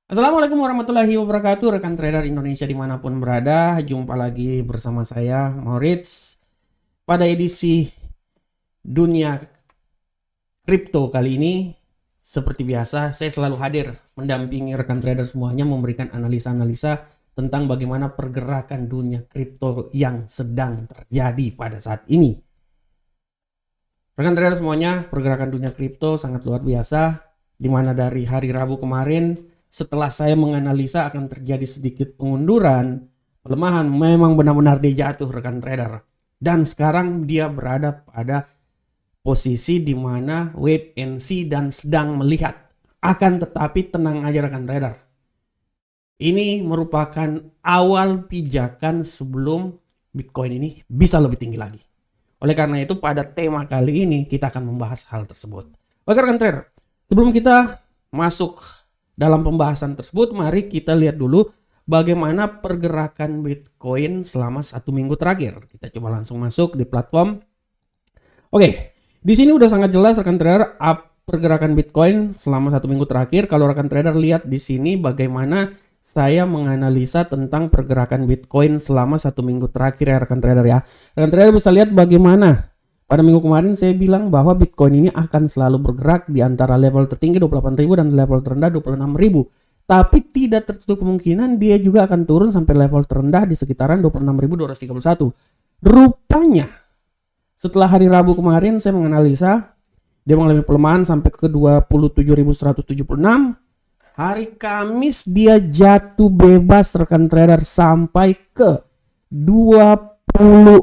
Assalamualaikum warahmatullahi wabarakatuh, rekan trader Indonesia dimanapun berada. Jumpa lagi bersama saya Maurits pada edisi dunia kripto kali ini. Seperti biasa, saya selalu hadir mendampingi rekan trader semuanya, memberikan analisa-analisa tentang bagaimana pergerakan dunia kripto yang sedang terjadi pada saat ini. Rekan trader semuanya, pergerakan dunia kripto sangat luar biasa, di mana dari hari Rabu kemarin, setelah saya menganalisa akan terjadi sedikit pengunduran, pelemahan, memang benar-benar dia jatuh rekan trader. Dan sekarang dia berada pada posisi di mana wait and see dan sedang melihat. Akan tetapi tenang aja rekan trader. Ini merupakan awal pijakan sebelum Bitcoin ini bisa lebih tinggi lagi. Oleh karena itu pada tema kali ini kita akan membahas hal tersebut. Oke rekan trader, sebelum kita masuk dalam pembahasan tersebut, mari kita lihat dulu bagaimana pergerakan Bitcoin selama 1 minggu terakhir. Kita coba langsung masuk di platform. Oke, di sini udah sangat jelas rekan trader pergerakan Bitcoin selama 1 minggu terakhir. Kalau rekan trader lihat di sini bagaimana saya menganalisa tentang pergerakan Bitcoin selama 1 minggu terakhir ya rekan trader ya. Rekan trader bisa lihat bagaimana pada minggu kemarin saya bilang bahwa Bitcoin ini akan selalu bergerak di antara level tertinggi 28.000 dan level terendah 26.000. Tapi tidak tertutup kemungkinan dia juga akan turun sampai level terendah di sekitaran 26.231. Rupanya setelah hari Rabu kemarin saya menganalisa dia mengalami pelemahan sampai ke 27.176. Hari Kamis dia jatuh bebas rekan trader sampai ke 26.000.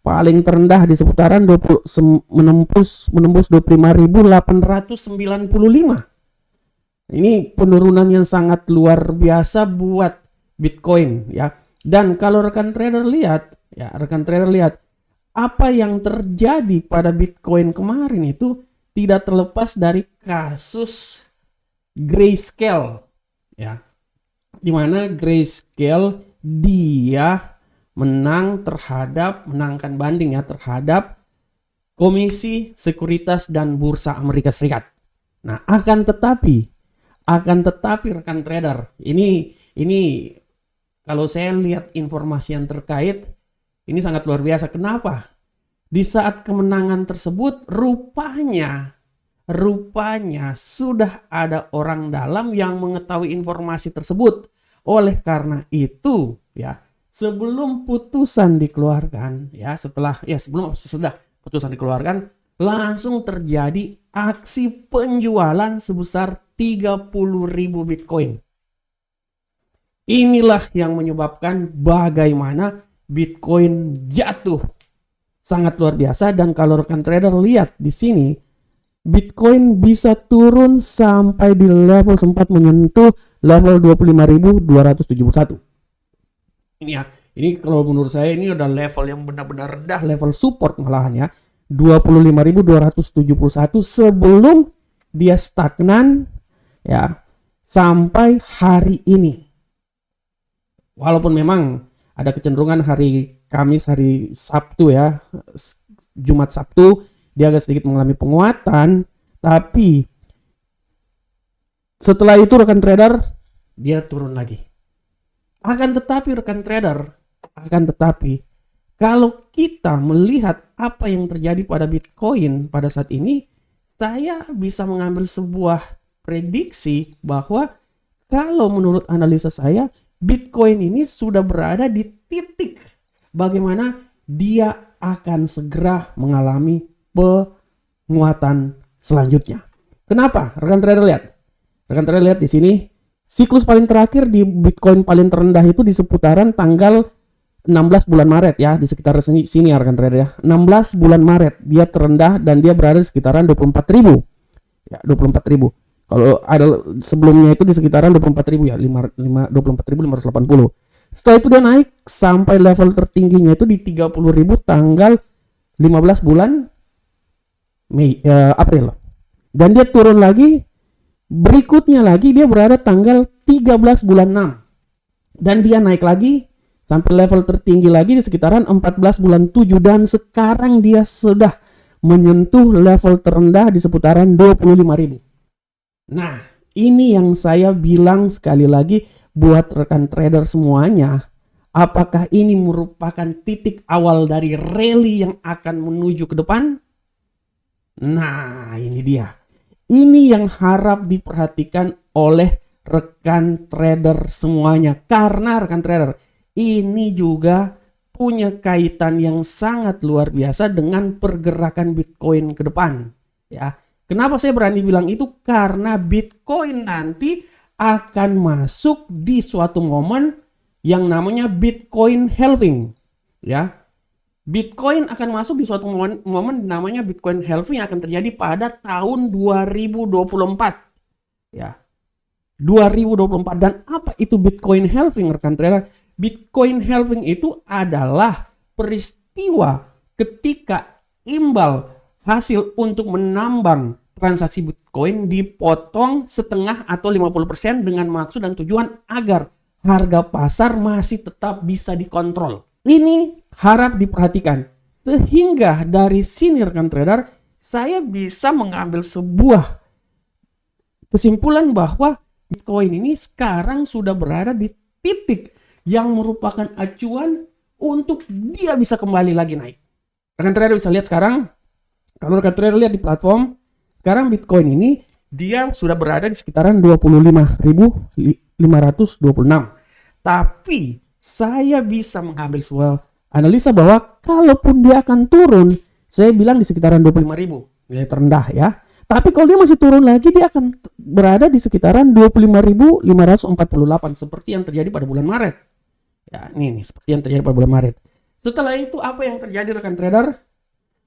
Paling terendah di seputaran menembus 25.895. Ini penurunan yang sangat luar biasa buat Bitcoin ya. Dan kalau rekan trader lihat apa yang terjadi pada Bitcoin kemarin itu tidak terlepas dari kasus Grayscale ya. Di mana Grayscale dia menangkan banding ya terhadap Komisi Sekuritas dan Bursa Amerika Serikat. Nah, akan tetapi rekan trader, ini kalau saya lihat informasi yang terkait ini sangat luar biasa. Kenapa? Di saat kemenangan tersebut rupanya sudah ada orang dalam yang mengetahui informasi tersebut. Oleh karena itu ya, sebelum putusan dikeluarkan ya, sudah putusan dikeluarkan, langsung terjadi aksi penjualan sebesar 30.000 Bitcoin. Inilah yang menyebabkan bagaimana Bitcoin jatuh sangat luar biasa. Dan kalau rekan trader lihat di sini, Bitcoin bisa turun sampai di level sempat menyentuh level 25.271. Ini kalau menurut saya ini udah level yang benar-benar rendah, level support malahan ya. 25.271 sebelum dia stagnan ya sampai hari ini. Walaupun memang ada kecenderungan hari Kamis, hari Sabtu ya, Jumat Sabtu dia agak sedikit mengalami penguatan, tapi setelah itu rekan trader dia turun lagi. Akan tetapi rekan trader, kalau kita melihat apa yang terjadi pada Bitcoin pada saat ini, saya bisa mengambil sebuah prediksi bahwa kalau menurut analisa saya, Bitcoin ini sudah berada di titik bagaimana dia akan segera mengalami penguatan selanjutnya. Kenapa? Rekan trader lihat di sini. Siklus paling terakhir di Bitcoin paling terendah itu di seputaran tanggal 16 bulan Maret ya, di sekitar sini ya rekan trader ya. 16 bulan Maret dia terendah dan dia berada di sekitaran 24.000. Ya, 24.000. Kalau ada sebelumnya itu di sekitaran 24.000 ya, 24.580. Setelah itu dia naik sampai level tertingginya itu di 30.000 tanggal 15 bulan April. Dan dia turun lagi. Berikutnya lagi dia berada tanggal 13 bulan 6. Dan dia naik lagi sampai level tertinggi lagi di sekitaran 14 bulan 7. Dan sekarang dia sudah menyentuh level terendah di seputaran 25.000. Nah, Ini yang saya bilang sekali lagi buat rekan trader semuanya. Apakah ini merupakan titik awal dari rally yang akan menuju ke depan? Nah, ini dia. Ini yang harap diperhatikan oleh rekan trader semuanya. Karena rekan trader, ini juga punya kaitan yang sangat luar biasa dengan pergerakan Bitcoin ke depan. Ya, kenapa saya berani bilang itu? Karena Bitcoin nanti akan masuk di suatu momen yang namanya Bitcoin halving. Ya, Bitcoin akan masuk di suatu momen namanya Bitcoin halving yang akan terjadi pada tahun 2024. Ya, 2024. Dan apa itu Bitcoin halving, rekan trader? Bitcoin halving itu adalah peristiwa ketika imbal hasil untuk menambang transaksi Bitcoin dipotong setengah atau 50% dengan maksud dan tujuan agar harga pasar masih tetap bisa dikontrol. Ini harap diperhatikan. Sehingga dari sini rekan trader, saya bisa mengambil sebuah kesimpulan bahwa Bitcoin ini sekarang sudah berada di titik yang merupakan acuan untuk dia bisa kembali lagi naik. Rekan trader bisa lihat sekarang, kalau rekan trader lihat di platform, sekarang Bitcoin ini dia sudah berada di sekitaran 25.526. Tapi saya bisa mengambil sebuah analisa bahwa kalaupun dia akan turun, saya bilang di sekitaran 25.000, ya terendah ya. Tapi kalau dia masih turun lagi, dia akan berada di sekitaran 25.548 seperti yang terjadi pada bulan Maret. Ya, ini seperti yang terjadi pada bulan Maret. Setelah itu apa yang terjadi rekan trader?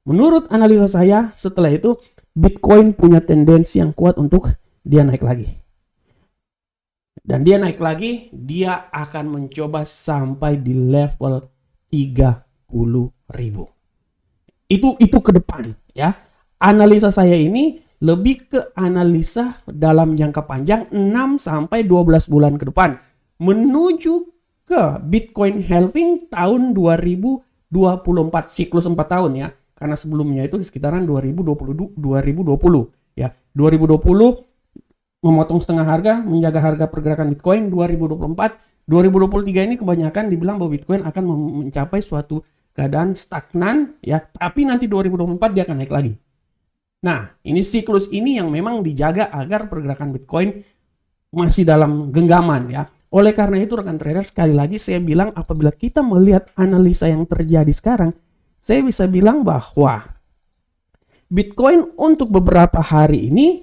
Menurut analisa saya, setelah itu Bitcoin punya tendensi yang kuat untuk dia naik lagi. Dan dia naik lagi, dia akan mencoba sampai di level 30.000. Itu ke depan ya. Analisa saya ini lebih ke analisa dalam jangka panjang 6 sampai 12 bulan ke depan menuju ke Bitcoin halving tahun 2024, siklus 4 tahun ya. Karena sebelumnya itu di sekitaran 2020 ya. 2020 memotong setengah harga, menjaga harga pergerakan Bitcoin. 2024, 2023 ini kebanyakan dibilang bahwa Bitcoin akan mencapai suatu keadaan stagnan ya, tapi nanti 2024 dia akan naik lagi. Nah, ini siklus ini yang memang dijaga agar pergerakan Bitcoin masih dalam genggaman ya. Oleh karena itu rekan trader, sekali lagi saya bilang apabila kita melihat analisa yang terjadi sekarang, saya bisa bilang bahwa Bitcoin untuk beberapa hari ini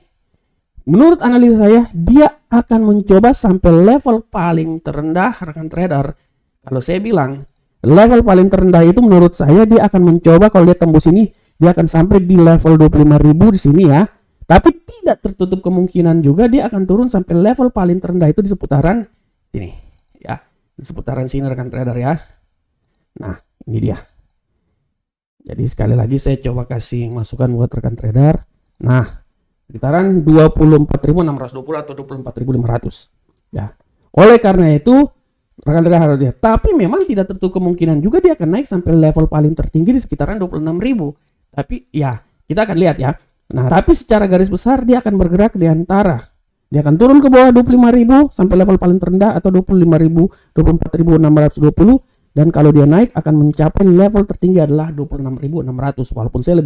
menurut analisa saya, dia akan mencoba sampai level paling terendah rekan trader. Kalau saya bilang, level paling terendah itu menurut saya dia akan mencoba kalau dia tembus ini, dia akan sampai di level 25.000 di sini ya. Tapi tidak tertutup kemungkinan juga dia akan turun sampai level paling terendah itu di seputaran sini. Ya, di seputaran sini rekan trader ya. Nah, ini dia. Jadi sekali lagi saya coba kasih masukan buat rekan trader. Nah, sekitaran 24.620 atau 24.500 ya. Oleh karena itu rekan trader harus lihat, tapi memang tidak tertutup kemungkinan juga dia akan naik sampai level paling tertinggi di sekitaran 26.000. Tapi ya kita akan lihat ya. Nah, tapi secara garis besar dia akan bergerak di antara, dia akan turun ke bawah 25.000 sampai level paling terendah atau 25.000, 24.620, dan kalau dia naik akan mencapai level tertinggi adalah 26.600. Walaupun saya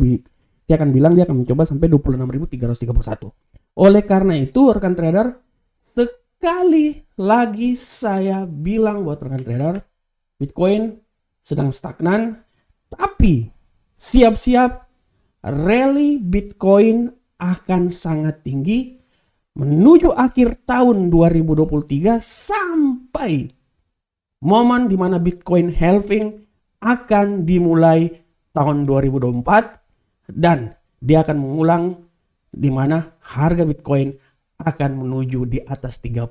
akan bilang dia akan mencoba sampai 26.331. Oleh karena itu rekan trader, sekali lagi saya bilang buat rekan trader, Bitcoin sedang stagnan, tapi siap-siap rally Bitcoin akan sangat tinggi menuju akhir tahun 2023 sampai momen di mana Bitcoin halving akan dimulai tahun 2024. Dan dia akan mengulang di mana harga Bitcoin akan menuju di atas 30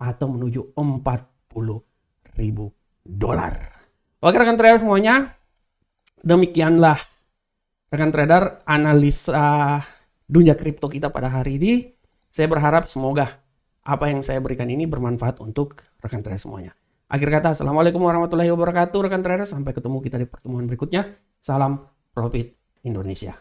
atau menuju 40.000 dolar. Oke rekan trader semuanya, demikianlah rekan trader analisa dunia kripto kita pada hari ini. Saya berharap semoga apa yang saya berikan ini bermanfaat untuk rekan trader semuanya. Akhir kata, assalamualaikum warahmatullahi wabarakatuh rekan trader. Sampai ketemu kita di pertemuan berikutnya. Salam profit Indonesia.